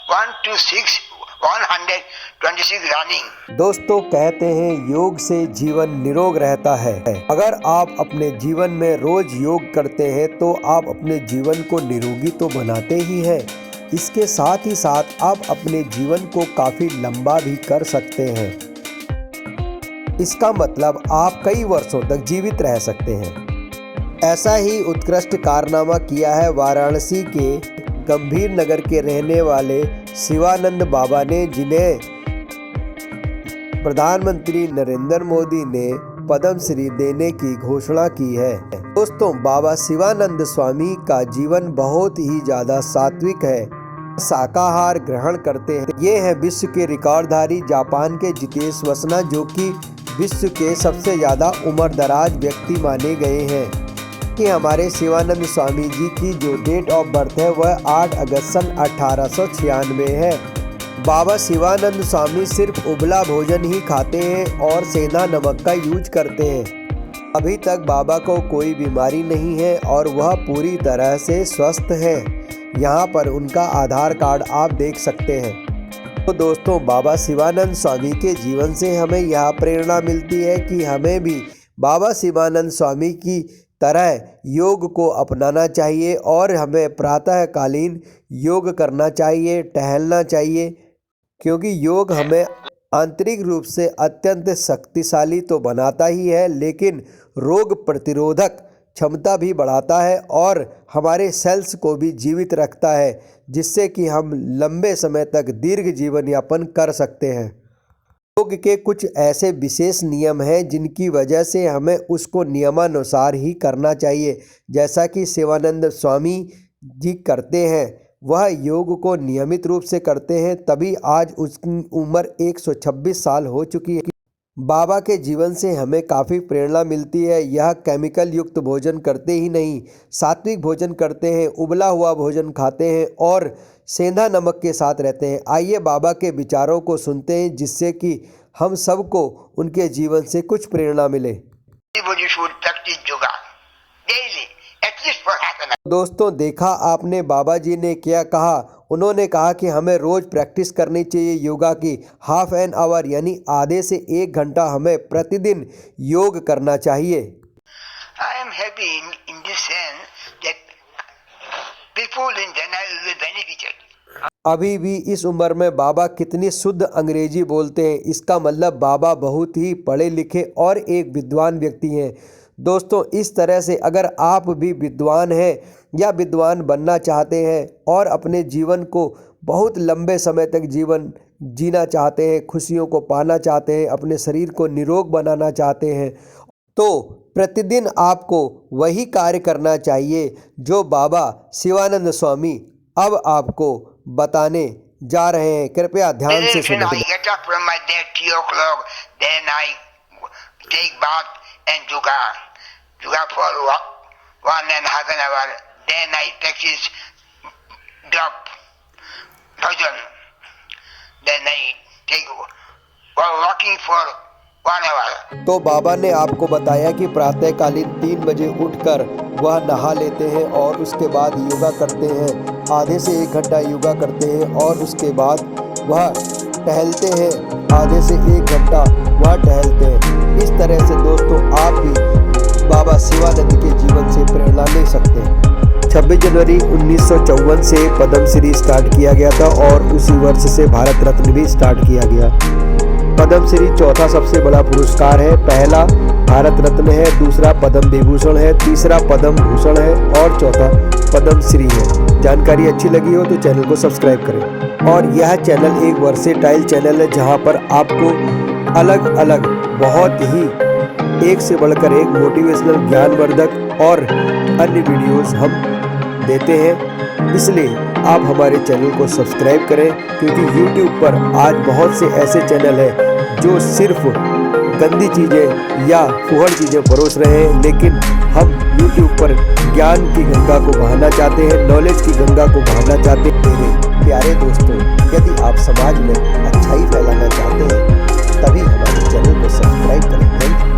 126 running. दोस्तों कहते हैं योग से जीवन निरोग रहता है। अगर आप अपने जीवन में रोज योग करते हैं तो आप अपने जीवन को निरोगी तो बनाते ही हैं, इसके साथ ही साथ आप अपने जीवन को काफ़ी लंबा भी कर सकते हैं। इसका मतलब आप कई वर्षों तक जीवित रह सकते हैं। ऐसा ही उत्कृष्ट कारनामा किया है वाराणसी के गंभीर नगर के रहने वाले शिवानंद बाबा ने, जिन्हें प्रधानमंत्री नरेंद्र मोदी ने पद्म श्री देने की घोषणा की है। दोस्तों बाबा शिवानंद स्वामी का जीवन बहुत ही ज़्यादा सात्विक है, शाकाहार ग्रहण करते हैं। ये हैं विश्व के रिकॉर्डधारी जापान के जितेश वसना, जो कि विश्व के सबसे ज़्यादा उम्रदराज व्यक्ति माने गए हैं। कि हमारे शिवानंद स्वामी जी की जो डेट ऑफ बर्थ है वह 8 अगस्त सन 1896 है। बाबा शिवानंद स्वामी सिर्फ उबला भोजन ही खाते हैं और सेंधा नमक का यूज करते हैं। अभी तक बाबा को कोई बीमारी नहीं है और वह पूरी तरह से स्वस्थ है। यहाँ पर उनका आधार कार्ड आप देख सकते हैं। तो दोस्तों बाबा शिवानंद स्वामी के जीवन से हमें यह प्रेरणा मिलती है कि हमें भी बाबा शिवानंद स्वामी की तरह योग को अपनाना चाहिए और हमें प्रातःकालीन योग करना चाहिए, टहलना चाहिए, क्योंकि योग हमें आंतरिक रूप से अत्यंत शक्तिशाली तो बनाता ही है, लेकिन रोग प्रतिरोधक क्षमता भी बढ़ाता है और हमारे सेल्स को भी जीवित रखता है, जिससे कि हम लंबे समय तक दीर्घ जीवन यापन कर सकते हैं। योग के कुछ ऐसे विशेष नियम हैं जिनकी वजह से हमें उसको नियमानुसार ही करना चाहिए, जैसा कि शिवानंद स्वामी जी करते हैं। वह योग को नियमित रूप से करते हैं, तभी आज उसकी उम्र 126 साल हो चुकी है। बाबा के जीवन से हमें काफ़ी प्रेरणा मिलती है। यह केमिकल युक्त भोजन करते ही नहीं, सात्विक भोजन करते हैं, उबला हुआ भोजन खाते हैं और सेंधा नमक के साथ रहते हैं। आइए बाबा के विचारों को सुनते हैं, जिससे कि हम सबको उनके जीवन से कुछ प्रेरणा मिले। दोस्तों देखा आपने बाबा जी ने क्या कहा। उन्होंने कहा कि हमें रोज प्रैक्टिस करनी चाहिए योगा की। हाफ एन आवर यानी आधे से 1 घंटा हमें प्रतिदिन योग करना चाहिए। I am happy in this sense that people in general will benefited. अभी भी इस उम्र में बाबा कितनी शुद्ध अंग्रेजी बोलते हैं, इसका मतलब बाबा बहुत ही पढ़े लिखे और एक विद्वान व्यक्ति हैं। दोस्तों इस तरह से अगर आप भी विद्वान हैं या विद्वान बनना चाहते हैं और अपने जीवन को बहुत लंबे समय तक जीवन जीना चाहते हैं, खुशियों को पाना चाहते हैं, अपने शरीर को निरोग बनाना चाहते हैं, तो प्रतिदिन आपको वही कार्य करना चाहिए जो बाबा शिवानंद स्वामी अब आपको बताने जा रहे हैं। कृपया ध्यान से सुनें। I get up from my bed 3 o'clock, then I take bath and yoga for 1.5 hours. Then I practice drop thousand. Then I take walking for 1 hour. तो बाबा ने आपको बताया कि प्रातःकालीन 3 बजे उठकर वह नहा लेते हैं और उसके बाद योगा करते हैं। आधे से 1 घंटा योगा करते हैं और उसके बाद वह टहलते हैं। आधे से 1 घंटा वह टहलते हैं। इस तरह से दोस्तों आप भी बाबा शिवानंद के जीवन से प्रेरणा ले सकते हैं। 26 जनवरी 1954 से पद्म श्री स्टार्ट किया गया था और उसी वर्ष से भारत रत्न भी स्टार्ट किया गया। पद्म श्री चौथा सबसे बड़ा पुरस्कार है। पहला भारत रत्न है, दूसरा पद्म विभूषण है, तीसरा पद्म भूषण है और चौथा पद्म श्री है। जानकारी अच्छी लगी हो तो चैनल को सब्सक्राइब करें। और यह चैनल एक वर्सेटाइल चैनल है, जहां पर आपको अलग अलग बहुत ही एक से बढ़कर एक मोटिवेशनल, ज्ञानवर्धक और अन्य वीडियोस हम देते हैं। इसलिए आप हमारे चैनल को सब्सक्राइब करें, क्योंकि YouTube पर आज बहुत से ऐसे चैनल हैं जो सिर्फ गंदी चीज़ें या फुहड़ चीज़ें परोस रहे हैं, लेकिन हम YouTube पर ज्ञान की गंगा को बहाना चाहते हैं, नॉलेज की गंगा को बहाना चाहते हैं। प्यारे दोस्तों, यदि आप समाज में अच्छाई फैलाना चाहते हैं तभी हमारे चैनल को सब्सक्राइब करें।